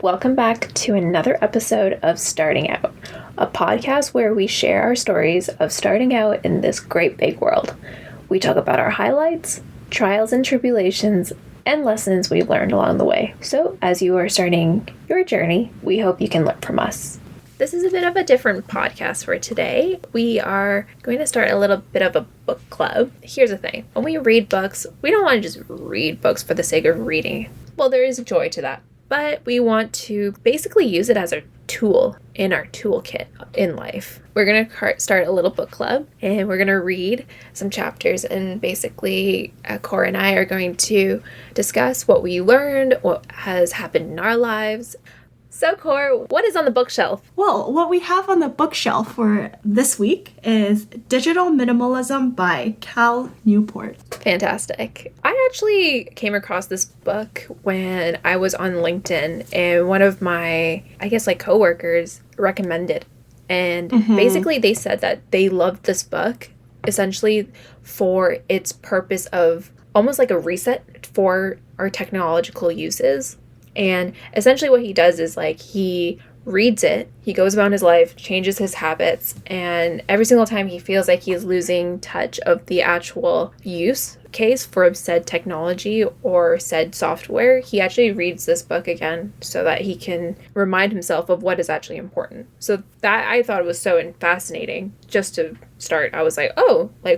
Welcome back to another episode of Starting Out, a podcast where we share our stories of starting out in this great big world. We talk about our highlights, trials and tribulations, and lessons we've learned along the way. So, as you are starting your journey, we hope you can learn from us. This is a bit of a different podcast for today. We are going to start a little bit of a book club. Here's the thing. When we read books, we don't want to just read books for the sake of reading. Well, there is joy to that. But we want to basically use it as a tool in our toolkit in life. We're going to start a little book club and we're going to read some chapters, and basically Cor and I are going to discuss what we learned, what has happened in our lives. So, Cor, what is on the bookshelf? Well, what we have on the bookshelf for this week is Digital Minimalism by Cal Newport. Fantastic. I actually came across this book when I was on LinkedIn, and one of my, coworkers recommended. And basically they said that they loved this book essentially for its purpose of almost like a reset for our technological uses. And essentially what he does is he reads it, he goes about his life, changes his habits, and every single time he feels like he's losing touch of the actual use case for said technology or said software, he actually reads this book again so that he can remind himself of what is actually important. So that I thought was so fascinating. Just to start, I was like,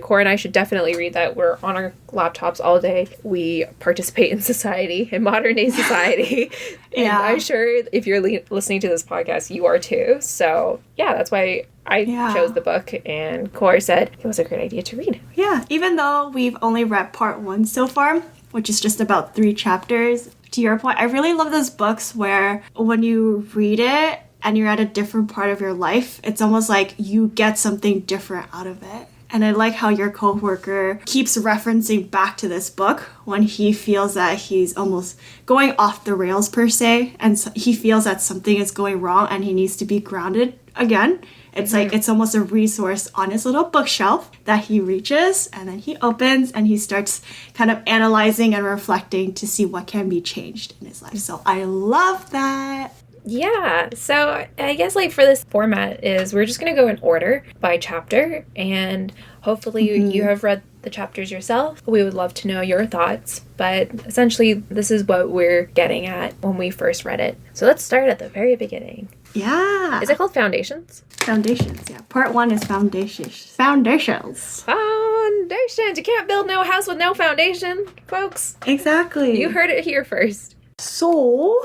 Cor and I should definitely read that. We're on our laptops all day. We participate in society, in modern day society. And I'm sure if you're listening to this podcast, you are too. So yeah, that's why I chose the book, and Cor said it was a great idea to read. Yeah, even though we've only read part 1 so far, which is just about 3 chapters, to your point, I really love those books where when you read it and you're at a different part of your life, it's almost like you get something different out of it. And I like how your coworker keeps referencing back to this book when he feels that he's almost going off the rails per se, and he feels that something is going wrong and he needs to be grounded again. It's like it's almost a resource on his little bookshelf that he reaches, and then he opens and he starts kind of analyzing and reflecting to see what can be changed in his life. So I love that. Yeah, so I guess for this format is we're just going to go in order by chapter, and hopefully you have read the chapters yourself. We would love to know your thoughts, but essentially this is what we're getting at when we first read it. So let's start at the very beginning. Yeah. Is it called Foundations? Foundations, yeah. Part 1 is Foundations. Foundations. Foundations. You can't build no house with no foundation, folks. Exactly. You heard it here first. So,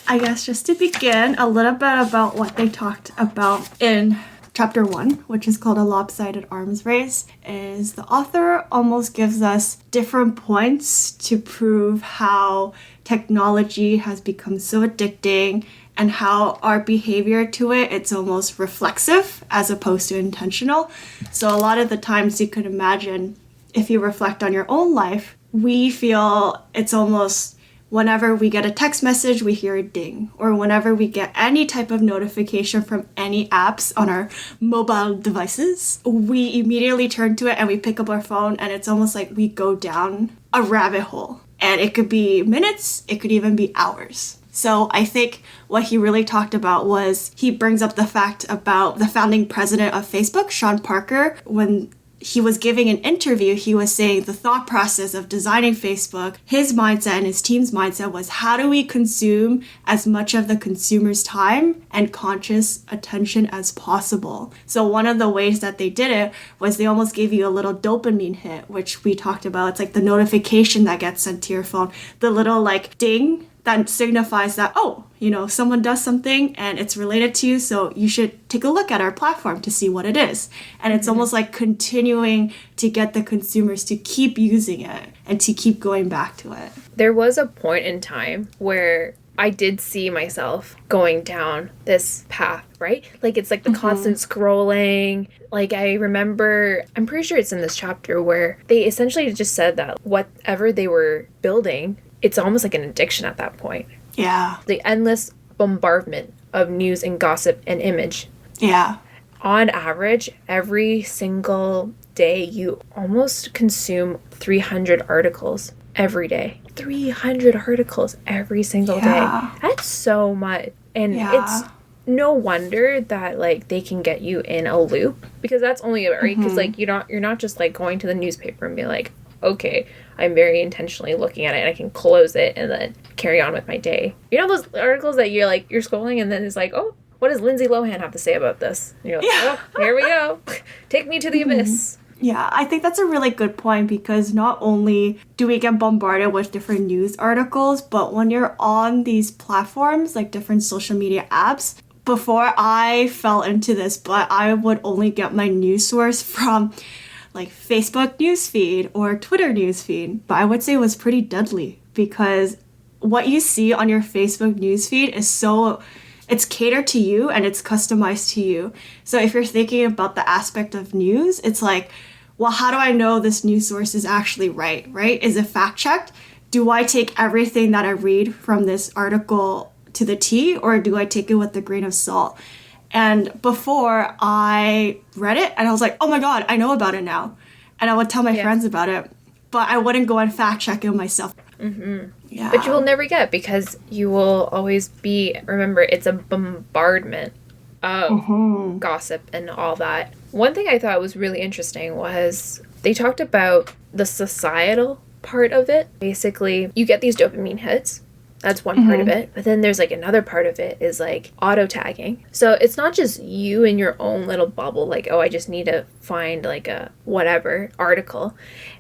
I guess just to begin, a little bit about what they talked about in chapter 1, which is called A Lopsided Arms Race, is the author almost gives us different points to prove how technology has become so addicting and how our behavior to it, it's almost reflexive as opposed to intentional. So a lot of the times you could imagine, if you reflect on your own life, we feel it's almost whenever we get a text message, we hear a ding. Or whenever we get any type of notification from any apps on our mobile devices, we immediately turn to it and we pick up our phone, and it's almost like we go down a rabbit hole. And it could be minutes, it could even be hours. So I think what he really talked about was he brings up the fact about the founding president of Facebook, Sean Parker. When he was giving an interview, he was saying the thought process of designing Facebook, his mindset and his team's mindset was, how do we consume as much of the consumer's time and conscious attention as possible? So one of the ways that they did it was they almost gave you a little dopamine hit, which we talked about. It's like the notification that gets sent to your phone, the little ding that signifies that, someone does something and it's related to you, so you should take a look at our platform to see what it is. And it's almost like continuing to get the consumers to keep using it and to keep going back to it. There was a point in time where I did see myself going down this path, right? It's the constant scrolling. I remember, I'm pretty sure it's in this chapter where they essentially just said that whatever they were building, it's almost like an addiction at that point. Yeah. The endless bombardment of news and gossip and image. Yeah. On average, every single day, you almost consume 300 articles every day. 300 articles every single day. That's so much. And it's no wonder that, like, they can get you in a loop, because that's only right, because like you're not just like going to the newspaper and be like, okay, I'm very intentionally looking at it and I can close it and then carry on with my day. You know those articles that you're scrolling and then it's like, oh, what does Lindsay Lohan have to say about this? And you're like, oh, here we go. Take me to the abyss. Yeah, I think that's a really good point, because not only do we get bombarded with different news articles, but when you're on these platforms, like different social media apps, before I fell into this, but I would only get my news source from like Facebook newsfeed or Twitter newsfeed. But I would say it was pretty deadly, because what you see on your Facebook newsfeed is it's catered to you and it's customized to you. So if you're thinking about the aspect of news, it's like, well, how do I know this news source is actually right? Is it fact checked? Do I take everything that I read from this article to the T, or do I take it with a grain of salt? And before, I read it and I was like, oh my God, I know about it now. And I would tell my friends about it, but I wouldn't go and fact check it myself. Yeah. But you will never get, because you will always be, remember, it's a bombardment of gossip and all that. One thing I thought was really interesting was they talked about the societal part of it. Basically, you get these dopamine hits. That's one part of it. But then there's like another part of it is like auto tagging. So it's not just you in your own little bubble, like, oh, I just need to find like a whatever article.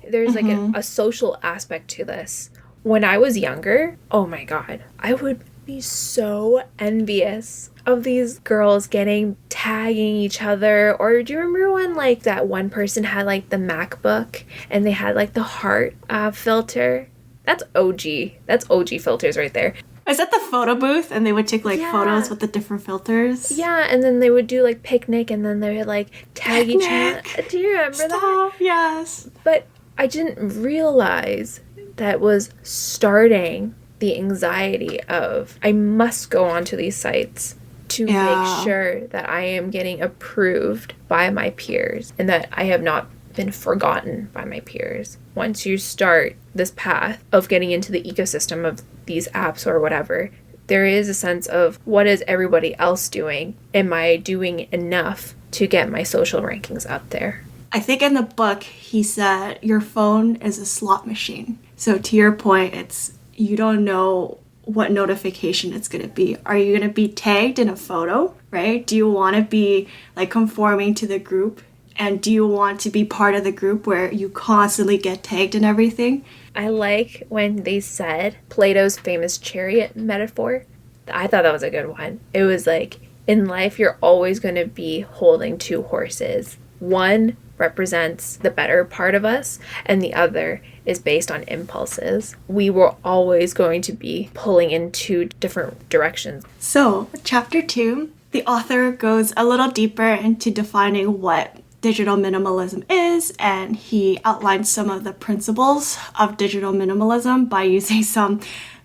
There's like a social aspect to this. When I was younger, oh my God, I would be so envious of these girls tagging each other. Or do you remember when like that one person had like the MacBook and they had like the heart filter? That's OG. That's OG filters right there. Is that the photo booth? And they would take like photos with the different filters? Yeah, and then they would do like picnic, and then they would like tag each other. Do you remember that? Yes. But I didn't realize that was starting the anxiety of, I must go onto these sites to make sure that I am getting approved by my peers and that I have not been forgotten by my peers. Once you start this path of getting into the ecosystem of these apps or whatever, there is a sense of, what is everybody else doing? Am I doing enough to get my social rankings up there? I think in the book he said your phone is a slot machine. So to your point, it's, you don't know what notification it's going to be. Are you going to be tagged in a photo, right? Do you want to be like conforming to the group? And do you want to be part of the group where you constantly get tagged and everything? I like when they said Plato's famous chariot metaphor. I thought that was a good one. It was like, in life, you're always going to be holding two horses. One represents the better part of us, and the other is based on impulses. We were always going to be pulling in two different directions. So, chapter 2, the author goes a little deeper into defining what digital minimalism is, and he outlines some of the principles of digital minimalism by using some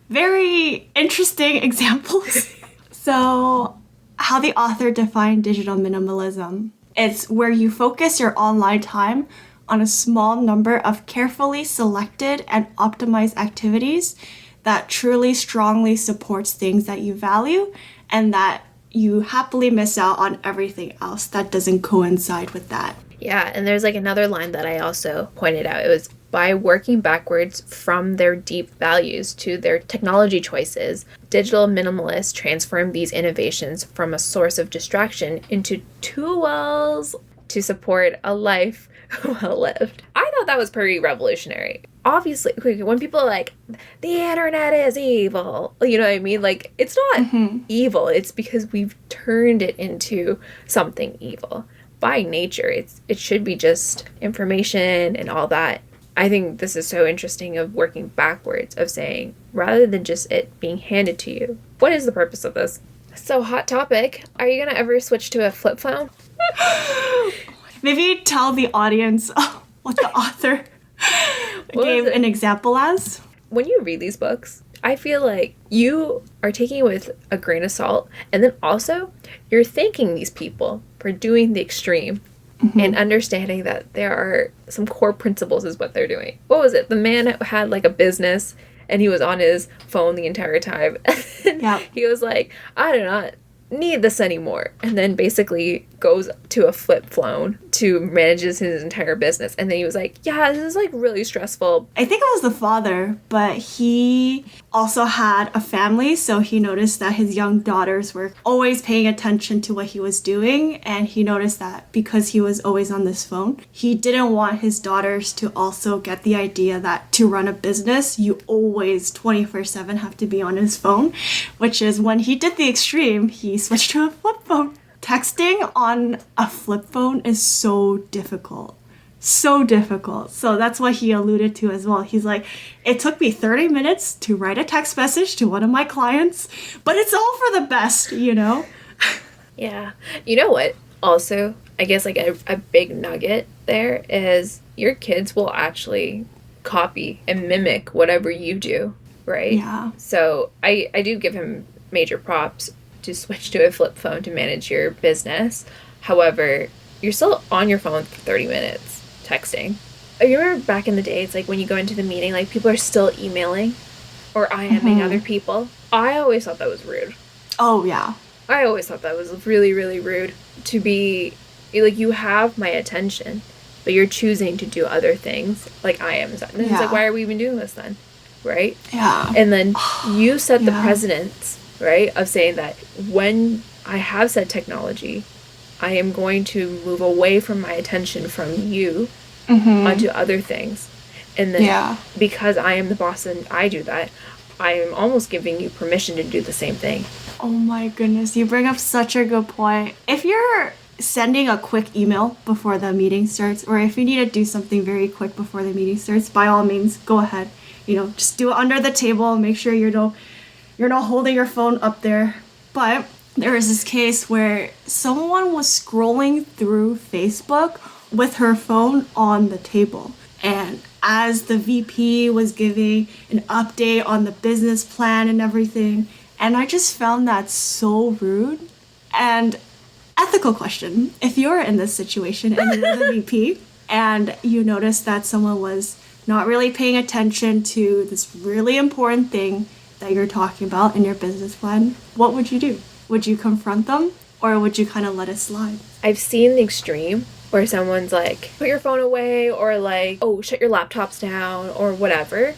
very interesting examples. So, how the author defined digital minimalism: it's where you focus your online time on a small number of carefully selected and optimized activities that truly strongly supports things that you value, and that you happily miss out on everything else that doesn't coincide with that. Yeah, and there's like another line that I also pointed out. It was, by working backwards from their deep values to their technology choices, digital minimalists transform these innovations from a source of distraction into tools to support a life well lived. I thought that was pretty revolutionary. Obviously, when people are like, the internet is evil, you know what I mean? Like, it's not evil. It's because we've turned it into something evil. By nature, it should be just information and all that. I think this is so interesting of working backwards, of saying, rather than just it being handed to you, what is the purpose of this? So, hot topic, are you going to ever switch to a flip phone? Maybe tell the audience what the author gave an example as. When you read these books, I feel like you are taking it with a grain of salt, and then also you're thanking these people for doing the extreme and understanding that there are some core principles is what they're doing. What was it? The man had like a business, and he was on his phone the entire time. And Yeah. he was like, I do not need this anymore. And then basically goes to a flip phone to manages his entire business. And then he was like, yeah, this is like really stressful. I think it was the father, but he also had a family, so he noticed that his young daughters were always paying attention to what he was doing, and he noticed that because he was always on this phone, he didn't want his daughters to also get the idea that to run a business, you always 24/7 have to be on his phone, which is when he did the extreme, he switched to a flip phone. Texting on a flip phone is so difficult. So difficult. So that's what he alluded to as well. He's like, it took me 30 minutes to write a text message to one of my clients, but it's all for the best, you know? Yeah. You know what? Also, I guess like a big nugget there is your kids will actually copy and mimic whatever you do, right? Yeah. So I do give him major props to switch to a flip phone to manage your business. However, you're still on your phone for 30 minutes texting. You remember back in the day, it's like when you go into the meeting, like people are still emailing or IMing other people. I always thought that was rude. Oh, yeah. I always thought that was really, really rude to be, like, you have my attention, but you're choosing to do other things like I am. And it's like, why are we even doing this then? Right? Yeah. And then you set the precedence, right, of saying that when I have said technology, I am going to move away from my attention from you onto other things. And then because I am the boss and I do that, I am almost giving you permission to do the same thing. Oh my goodness, you bring up such a good point. If you're sending a quick email before the meeting starts, or if you need to do something very quick before the meeting starts, by all means, go ahead. You know, just do it under the table. Make sure you're not holding your phone up there. But there was this case where someone was scrolling through Facebook with her phone on the table. And as the VP was giving an update on the business plan and everything, and I just found that so rude. And ethical question, if you're in this situation and you're the VP and you notice that someone was not really paying attention to this really important thing that you're talking about in your business plan, what would you do? Would you confront them or would you kind of let it slide? I've seen the extreme where someone's like, put your phone away, or like, oh, shut your laptops down, or whatever.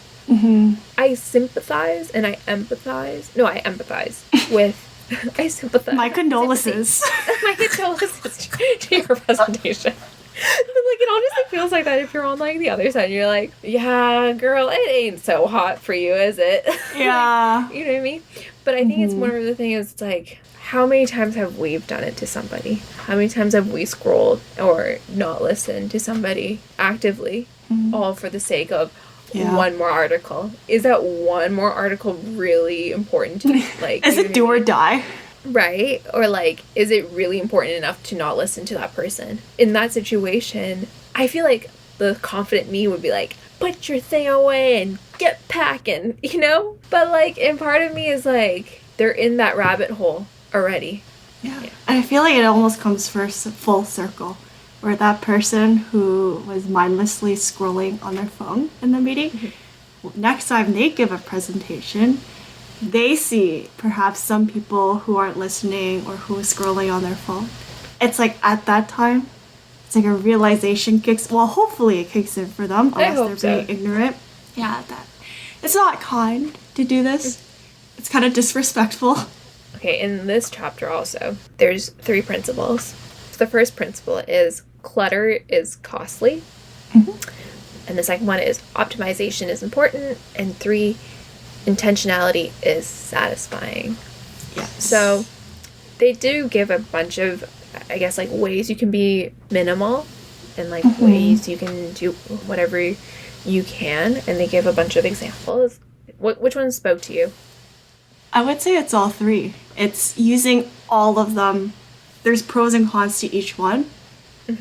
I sympathize and I empathize. No, I empathize with. I sympathize. My condolences. My condolences to your presentation. But like, it honestly feels like that if you're on like the other side and you're like, yeah, girl, it ain't so hot for you, is it? Yeah. Like, you know what I mean? But I think it's more of the thing is, it's like, how many times have we done it to somebody? How many times have we scrolled or not listened to somebody actively, all for the sake of one more article? Is that one more article really important to me? Like, is it do or die? Right? Or like, is it really important enough to not listen to that person? In that situation, I feel like the confident me would be like, put your thing away and get packing, you know? But like, and part of me is like, they're in that rabbit hole already. Yeah. And I feel like it almost comes full circle, where that person who was mindlessly scrolling on their phone in the meeting, next time they give a presentation, they see perhaps some people who aren't listening or who are scrolling on their phone. It's like at that time, it's like a realization kicks, well, hopefully it kicks in for them, unless they're being ignorant. Yeah, that it's not kind to do this. It's kind of disrespectful. Okay, in this chapter also, there's 3 principles. So the first principle is clutter is costly. And the second one is optimization is important. And 3, intentionality is satisfying. Yes. So they do give a bunch of, I guess, like ways you can be minimal and like ways you can do whatever you can. And they give a bunch of examples. Which one spoke to you? I would say it's all 3. It's using all of them. There's pros and cons to each one.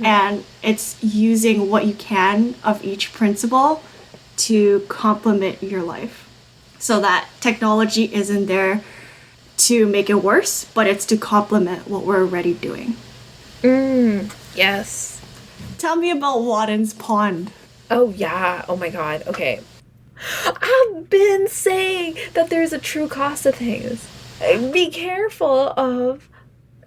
And it's using what you can of each principle to complement your life. So that technology isn't there to make it worse, but it's to complement what we're already doing. Yes. Tell me about Wadden's Pond. Oh, yeah. Oh, my God. Okay. I've been saying that there's a true cost to things. Be careful of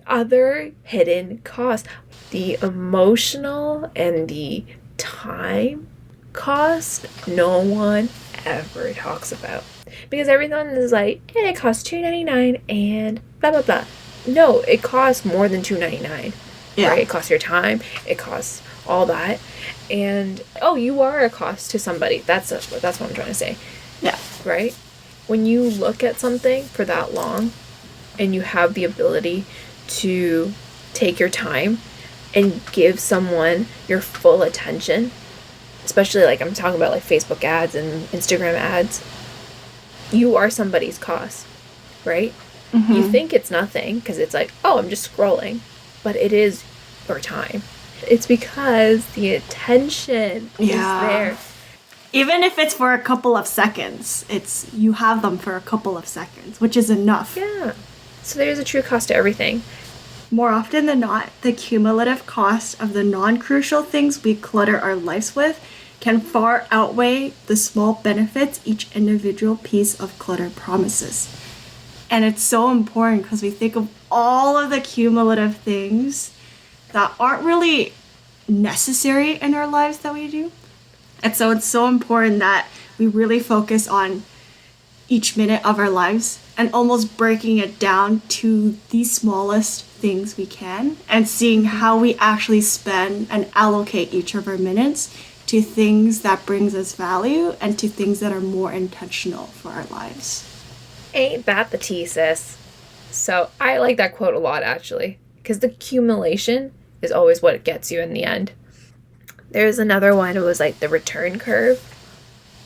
other hidden costs. The emotional and the time cost, no one ever talks about. Because everyone is like, it costs $2.99 and blah blah blah. No, it costs more than $2.99. Yeah. Right? It costs your time, it costs all that. And you are a cost to somebody. That's what I'm trying to say. Yeah. Right? When you look at something for that long and you have the ability to take your time and give someone your full attention, especially like I'm talking about like Facebook ads and Instagram ads, you are somebody's cost, right? Mm-hmm. You think it's nothing because it's like, I'm just scrolling, but it is your time. It's because the attention is there. Even if it's for a couple of seconds, you have them for a couple of seconds, which is enough. Yeah. So there's a true cost to everything. More often than not, the cumulative cost of the non-crucial things we clutter our lives with can far outweigh the small benefits each individual piece of clutter promises. And it's so important because we think of all of the cumulative things that aren't really necessary in our lives that we do. And so it's so important that we really focus on each minute of our lives and almost breaking it down to the smallest things we can and seeing how we actually spend and allocate each of our minutes to things that brings us value and to things that are more intentional for our lives. Ain't that the tea, sis? So I like that quote a lot, actually, because the accumulation is always what gets you in the end. There's another one, it was like the return curve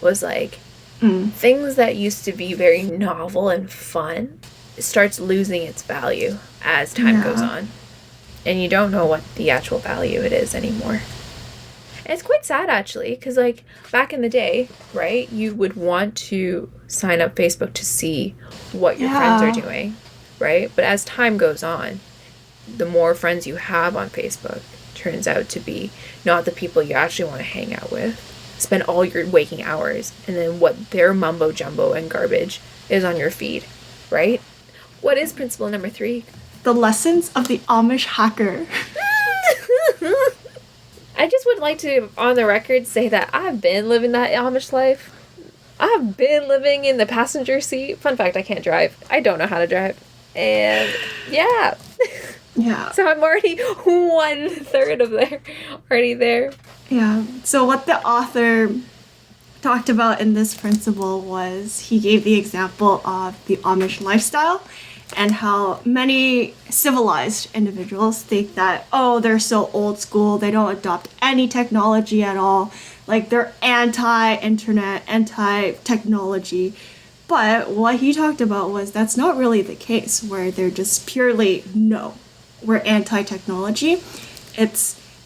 was like things that used to be very novel and fun, it starts losing its value as time goes on. And you don't know what the actual value it is anymore. And it's quite sad, actually, because like back in the day, right, you would want to sign up Facebook to see what your friends are doing, right? But as time goes on, the more friends you have on Facebook turns out to be not the people you actually want to hang out with, spend all your waking hours, and then what their mumbo jumbo and garbage is on your feed, right? What is principle number 3? The lessons of the Amish hacker. I just would like to, on the record, say that I've been living that Amish life. I've been living in the passenger seat. Fun fact, I can't drive. I don't know how to drive. And yeah. Yeah. So I'm already 1/3 of there. Already there. Yeah. So what the author talked about in this principle was he gave the example of the Amish lifestyle and how many civilized individuals think that, they're so old school, they don't adopt any technology at all. Like, they're anti-internet, anti-technology. But what he talked about was that's not really the case, where they're just purely, no, we're anti-technology.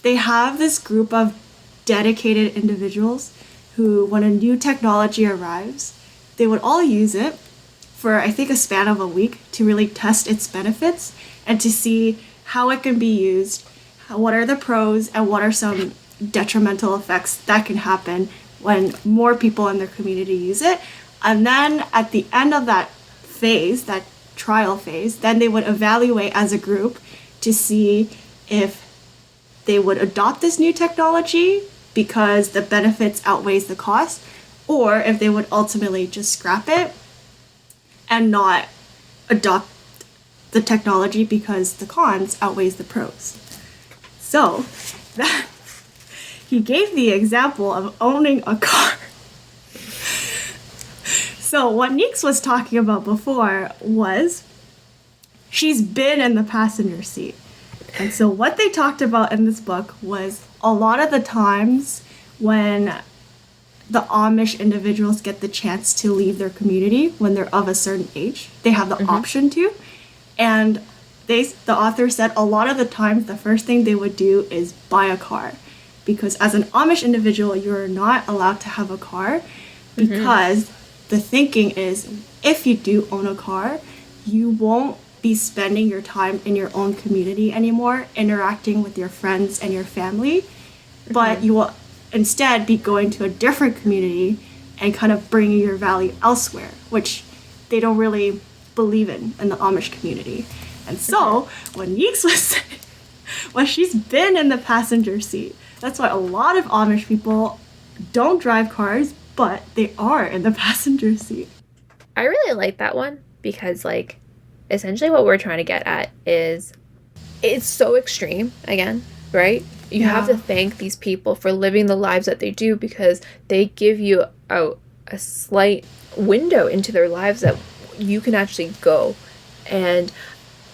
They have this group of dedicated individuals who, when a new technology arrives, they would all use it for, I think, a span of a week to really test its benefits and to see how it can be used, what are the pros, and what are some detrimental effects that can happen when more people in their community use it. And then at the end of that phase, that trial phase, then they would evaluate as a group to see if they would adopt this new technology because the benefits outweighs the cost, or if they would ultimately just scrap it and not adopt the technology because the cons outweighs the pros. So he gave the example of owning a car. So what Neeqs was talking about before was she's been in the passenger seat. And so what they talked about in this book was a lot of the times when the Amish individuals get the chance to leave their community when they're of a certain age, they have the option to. And the author said a lot of the times the first thing they would do is buy a car. Because as an Amish individual, you're not allowed to have a car because the thinking is if you do own a car, you won't be spending your time in your own community anymore, interacting with your friends and your family, but you will instead be going to a different community and kind of bringing your value elsewhere, which they don't really believe in the Amish community. And so when Neeqs was well, she's been in the passenger seat. That's why a lot of Amish people don't drive cars, but they are in the passenger seat. I really like that one because, like, essentially what we're trying to get at is it's so extreme, again, right? You have to thank these people for living the lives that they do because they give you a slight window into their lives that you can actually go. And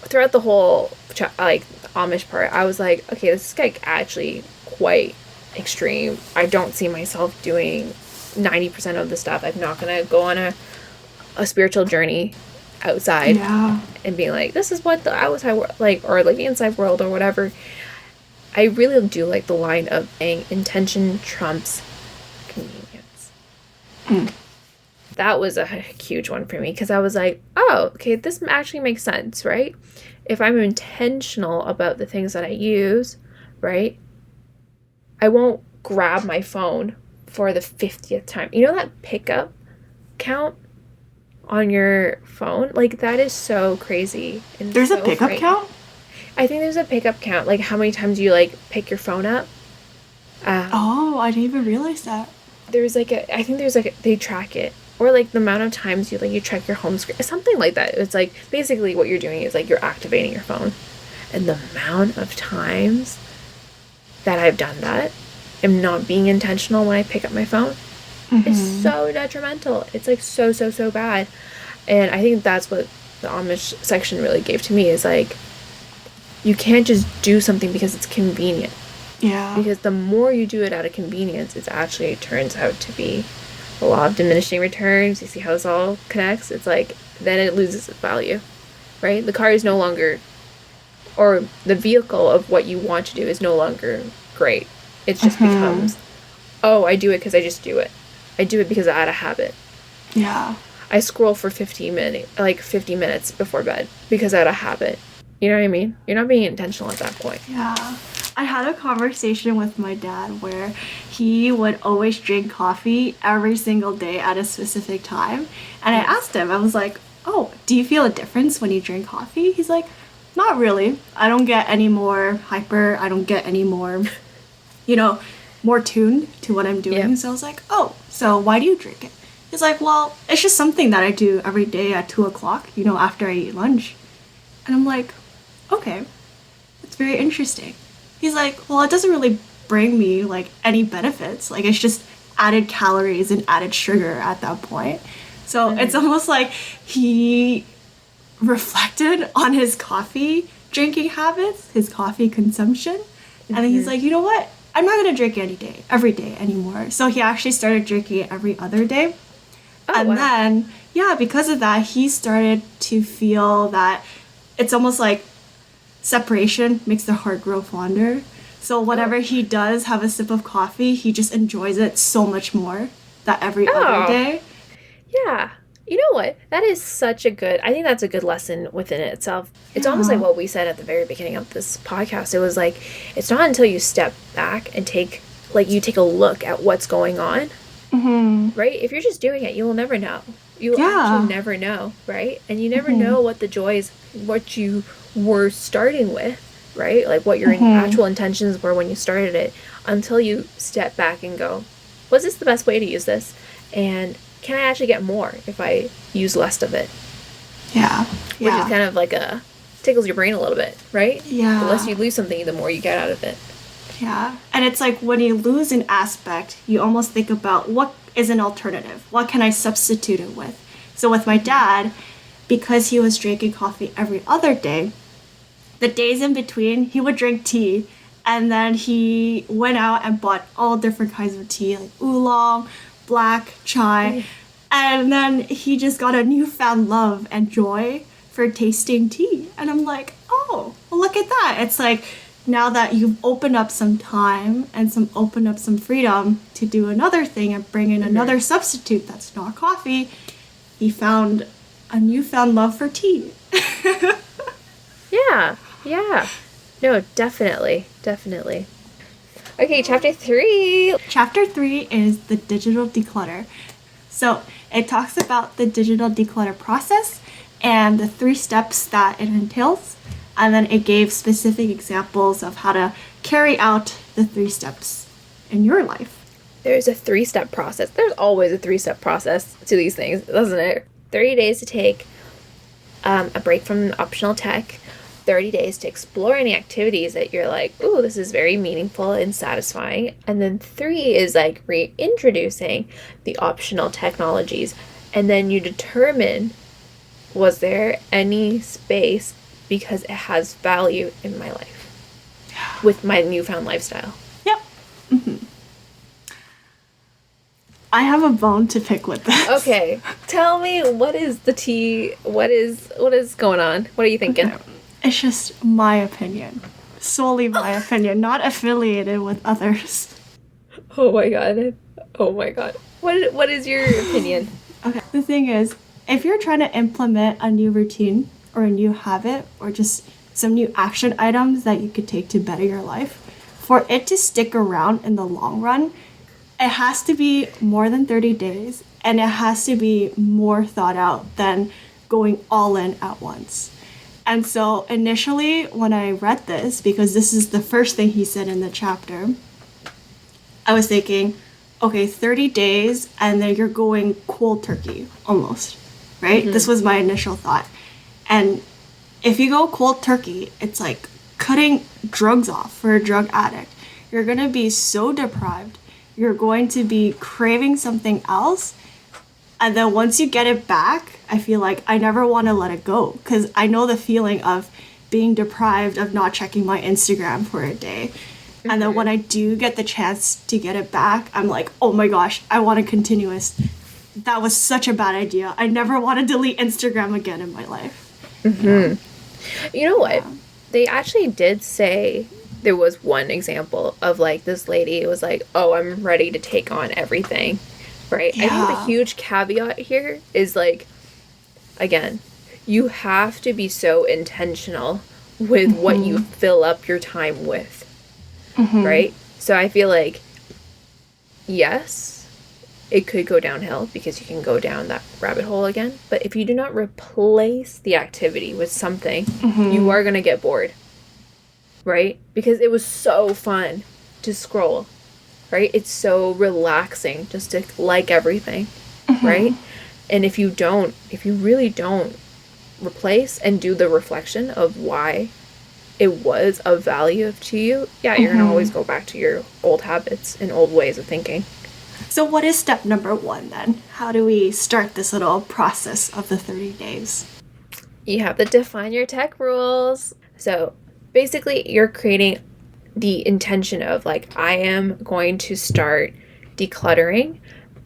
throughout the whole, like, Amish part, I was like, okay, this is, like, actually quite extreme. I don't see myself doing 90% of the stuff. I'm not going to go on a spiritual journey outside and being like, this is what the outside world, like, or like the inside world or whatever. I really do like the line of saying intention trumps convenience. That was a huge one for me because I was like, oh, okay, this actually makes sense, right? If I'm intentional about the things that I use, right, I won't grab my phone for the 50th time. You know that pickup count on your phone? Like, that is so crazy. And there's so a pickup count? I think there's a pickup count. Like, how many times you, like, pick your phone up. I didn't even realize that. There's, like, I think there's, like, they track it. Or, like, the amount of times you check your home screen. Something like that. It's, like, basically what you're doing is, like, you're activating your phone. And the amount of times that I've done that and not being intentional when I pick up my phone is so detrimental. It's, like, so bad. And I think that's what the Amish section really gave to me is, like, you can't just do something because it's convenient. Yeah. Because the more you do it out of convenience, it actually turns out to be a law of diminishing returns. You see how this all connects? It's like, then it loses its value, right? The car is no longer, or the vehicle of what you want to do is no longer great. It just becomes, oh, I do it because I just do it. I do it because I out of habit. Yeah. I scroll for 50 minutes before bed because out of habit. You know what I mean? You're not being intentional at that point. Yeah. I had a conversation with my dad where he would always drink coffee every single day at a specific time. And I asked him, I was like, oh, do you feel a difference when you drink coffee? He's like, not really. I don't get any more hyper. I don't get any more, more tuned to what I'm doing. Yeah. So I was like, oh, so why do you drink it? He's like, well, it's just something that I do every day at 2:00, after I eat lunch. And I'm like, okay, it's very interesting. He's like, well, it doesn't really bring me, any benefits. It's just added calories and added sugar at that point. So it's almost like he reflected on his coffee drinking habits, his coffee consumption. And then he's like, you know what? I'm not going to drink every day anymore. So he actually started drinking it every other day. Oh, and then, because of that, he started to feel that it's almost like separation makes the heart grow fonder. So whenever he does have a sip of coffee, he just enjoys it so much more that every other day. Yeah. You know what? That is such a good, I think that's a good lesson within itself. It's almost like what we said at the very beginning of this podcast. It was like, it's not until you step back and take a look at what's going on, right? If you're just doing it, you will never know. You will actually never know, right? And you never know what the joys, what you were starting with, right? Like what your actual intentions were when you started it, until you step back and go, was this the best way to use this? And can I actually get more if I use less of it? Yeah. Which is kind of like tickles your brain a little bit, right? Yeah. The less you lose something, the more you get out of it. Yeah. And it's like when you lose an aspect, you almost think about what is an alternative? What can I substitute it with? So with my dad, because he was drinking coffee every other day, the days in between, he would drink tea. And then he went out and bought all different kinds of tea, like oolong, black, chai. And then he just got a newfound love and joy for tasting tea. And I'm like, oh, well, look at that. It's like, now that you've opened up some time and opened up some freedom to do another thing and bring in another substitute that's not coffee, he found a newfound love for tea. Yeah. No, definitely. Okay, chapter 3. Chapter 3 is the digital declutter. So it talks about the digital declutter process and the 3 steps that it entails. And then it gave specific examples of how to carry out the 3 steps in your life. There's a 3-step process. There's always a 3-step process to these things, doesn't it? 30 days to take a break from optional tech. 30 days to explore any activities that you're like, ooh, this is very meaningful and satisfying. And then 3 is like reintroducing the optional technologies. And then you determine, was there any space because it has value in my life with my newfound lifestyle? Yep. Mm-hmm. I have a bone to pick with this. Okay. Tell me, what is the tea? What is going on? What are you thinking? Okay. It's just my opinion. Solely my opinion, not affiliated with others. Oh my god. Oh my god. What is your opinion? Okay. The thing is, if you're trying to implement a new routine or a new habit or just some new action items that you could take to better your life, for it to stick around in the long run, it has to be more than 30 days and it has to be more thought out than going all in at once. And so initially when I read this, because this is the first thing he said in the chapter, I was thinking, okay, 30 days and then you're going cold turkey almost, right? Mm-hmm. This was my initial thought. And if you go cold turkey, it's like cutting drugs off for a drug addict. You're going to be so deprived. You're going to be craving something else. And then once you get it back, I feel like I never want to let it go because I know the feeling of being deprived of not checking my Instagram for a day. Mm-hmm. And then when I do get the chance to get it back, I'm like, oh my gosh, I want a continuous. That was such a bad idea. I never want to delete Instagram again in my life. Mm-hmm. You know what? Yeah. They actually did say there was one example of like this lady was like, oh, I'm ready to take on everything. Right? Yeah. I think the huge caveat here is like, again, you have to be so intentional with mm-hmm. what you fill up your time with. Mm-hmm. Right? So I feel like, yes, it could go downhill because you can go down that rabbit hole again. But if you do not replace the activity with something, mm-hmm. you are going to get bored. Right? Because it was so fun to scroll. Right? It's so relaxing just to like everything, mm-hmm. right? And if you really don't replace and do the reflection of why it was of value to you, yeah, you're mm-hmm. going to always go back to your old habits and old ways of thinking. So what is step number 1 then? How do we start this little process of the 30 days? You have to define your tech rules. So basically you're creating the intention of like, I am going to start decluttering,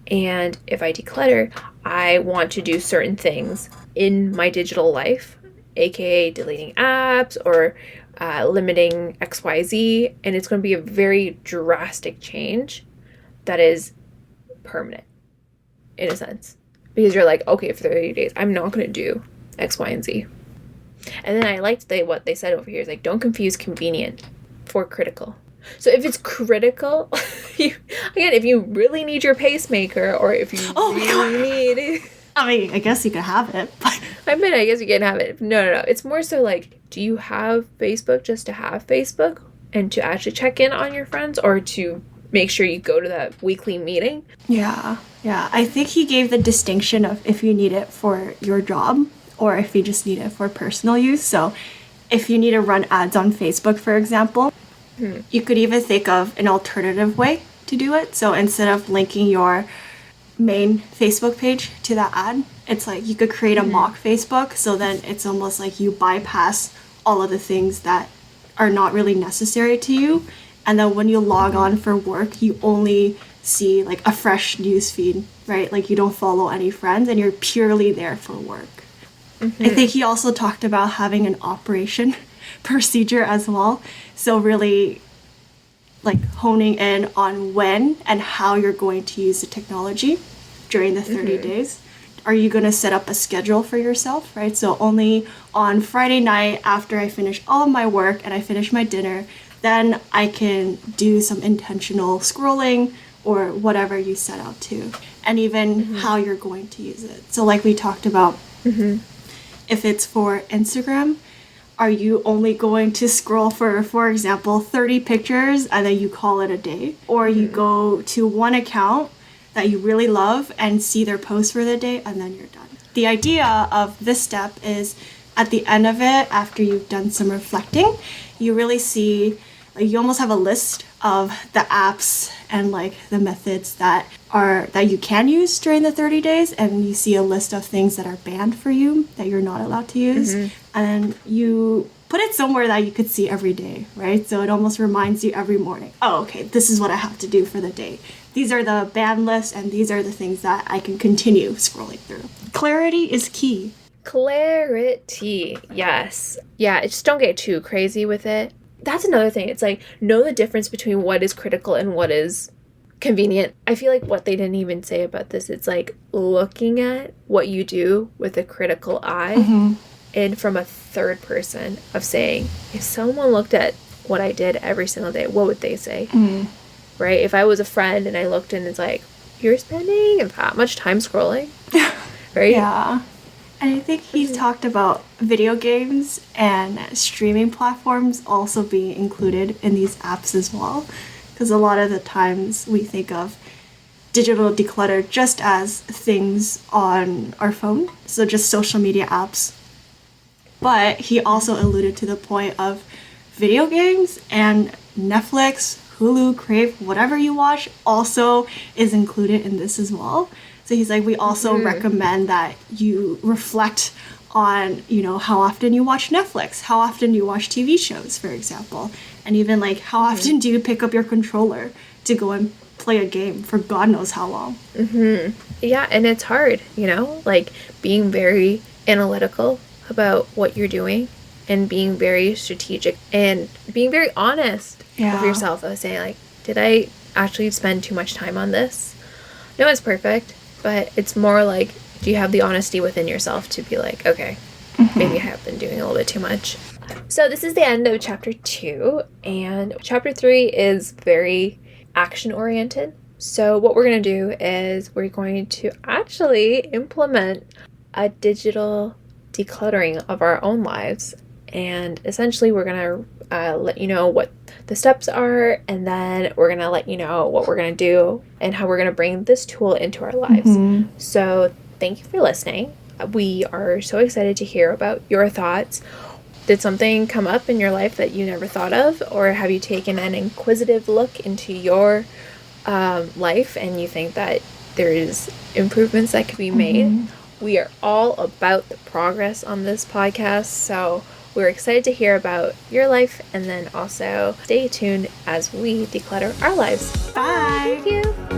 and if I declutter, I want to do certain things in my digital life, aka deleting apps or limiting XYZ, and it's going to be a very drastic change that is permanent in a sense, because you're like, okay, for 30 days I'm not going to do X, Y, and Z. And then I liked what they said over here is like, don't confuse convenient for critical. So if it's critical, if you really need your pacemaker, or if you really need, I mean, I guess you could have it, but I guess you can have it. No. It's more so like, do you have Facebook just to have Facebook and to actually check in on your friends, or to make sure you go to that weekly meeting? Yeah. I think he gave the distinction of if you need it for your job or if you just need it for personal use. So if you need to run ads on Facebook, for example, you could even think of an alternative way to do it. So instead of linking your main Facebook page to that ad, it's like you could create a mock Facebook. So then it's almost like you bypass all of the things that are not really necessary to you. And then when you log on for work, you only see like a fresh news feed, right? Like you don't follow any friends and you're purely there for work. Mm-hmm. I think he also talked about having an operation procedure as well. So really like honing in on when and how you're going to use the technology during the 30 days. Are you going to set up a schedule for yourself, right? So only on Friday night after I finish all of my work and I finish my dinner, then I can do some intentional scrolling or whatever you set out to, and even how you're going to use it. So like we talked about, if it's for Instagram, are you only going to scroll for example, 30 pictures and then you call it a day? Or you go to one account that you really love and see their post for the day and then you're done. The idea of this step is at the end of it, after you've done some reflecting, you really see, like, you almost have a list of the apps and like the methods that you can use during the 30 days, and you see a list of things that are banned for you that you're not allowed to use, and you put it somewhere that you could see every day, right? So it almost reminds you every morning, oh, okay, this is what I have to do for the day. These are the ban lists, and these are the things that I can continue scrolling through. Clarity is key. Clarity, yes. Yeah, just don't get too crazy with it. That's another thing. It's like, know the difference between what is critical and what is convenient. I feel like what they didn't even say about this, it's like looking at what you do with a critical eye and from a third person of saying, if someone looked at what I did every single day, what would they say? Right? If I was a friend and I looked and it's like, you're spending that much time scrolling, right? Yeah. And I think he talked about video games and streaming platforms also being included in these apps as well. Because a lot of the times we think of digital declutter just as things on our phone, so just social media apps. But he also alluded to the point of video games, and Netflix, Hulu, Crave, whatever you watch also is included in this as well. So he's like, we also recommend that you reflect on, you know, how often you watch Netflix, how often you watch TV shows, for example. And even like, how often do you pick up your controller to go and play a game for God knows how long? Yeah, and it's hard, you know, like being very analytical about what you're doing and being very strategic and being very honest with yourself. I was saying, like, did I actually spend too much time on this? No one's perfect, but it's more like, do you have the honesty within yourself to be like, okay, maybe I have been doing a little bit too much. So this is the end of chapter 2, and chapter 3 is very action-oriented. So what we're going to do is we're going to actually implement a digital decluttering of our own lives. And essentially we're going to let you know what the steps are, and then we're going to let you know what we're going to do and how we're going to bring this tool into our lives. So thank you for listening. We are so excited to hear about your thoughts. Did something come up in your life that you never thought of, or have you taken an inquisitive look into your life and you think that there is improvements that could be made? We are all about the progress on this podcast, so we're excited to hear about your life, and then also stay tuned as we declutter our lives. Bye! Thank you!